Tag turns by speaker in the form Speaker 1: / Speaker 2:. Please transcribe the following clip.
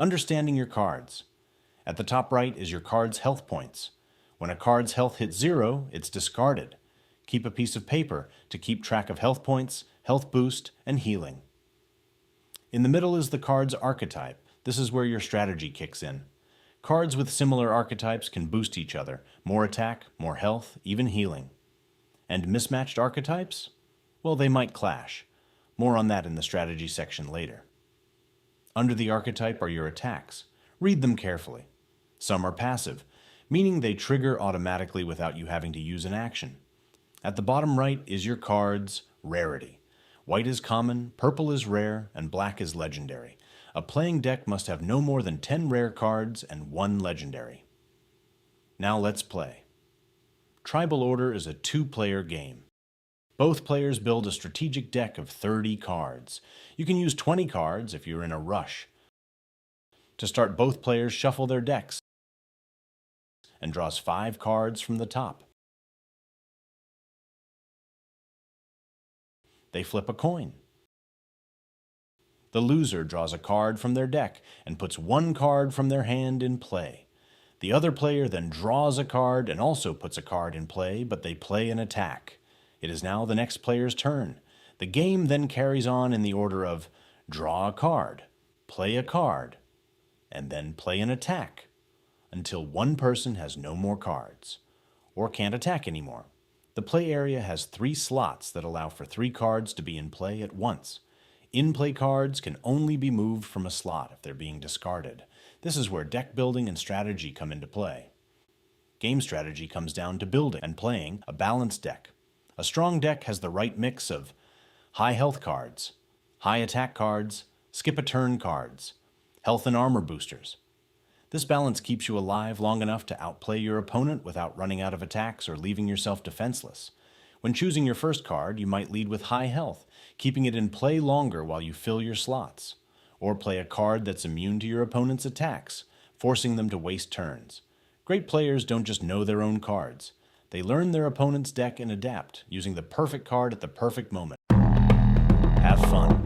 Speaker 1: Understanding your cards. At the top right is your card's health points. When a card's health hits 0, it's discarded. Keep a piece of paper to keep track of health points, health boost, and healing. In the middle is the card's archetype. This is where your strategy kicks in. Cards with similar archetypes can boost each other, more attack, more health, even healing. And mismatched archetypes? Well, they might clash. More on that in the strategy section later. Under the archetype are your attacks. Read them carefully. Some are passive, meaning they trigger automatically without you having to use an action. At the bottom right is your card's rarity. White is common, purple is rare, and black is legendary. A playing deck must have no more than 10 rare cards and 1 legendary. Now let's play. Tribal Order is a 2-player game. Both players build a strategic deck of 30 cards. You can use 20 cards if you're in a rush. To start, both players shuffle their decks and draws 5 cards from the top. They flip a coin. The loser draws a card from their deck and puts 1 card from their hand in play. The other player then draws a card and also puts a card in play, but they play an attack. It is now the next player's turn. The game then carries on in the order of draw a card, play a card, and then play an attack, until one person has no more cards, or can't attack anymore. The play area has 3 slots that allow for 3 cards to be in play at once. In-play cards can only be moved from a slot if they're being discarded. This is where deck building and strategy come into play. Game strategy comes down to building and playing a balanced deck. A strong deck has the right mix of high health cards, high attack cards, skip a turn cards, health and armor boosters. This balance keeps you alive long enough to outplay your opponent without running out of attacks or leaving yourself defenseless. When choosing your first card, you might lead with high health, keeping it in play longer while you fill your slots. Or play a card that's immune to your opponent's attacks, forcing them to waste turns. Great players don't just know their own cards. They learn their opponent's deck and adapt, using the perfect card at the perfect moment. Have fun.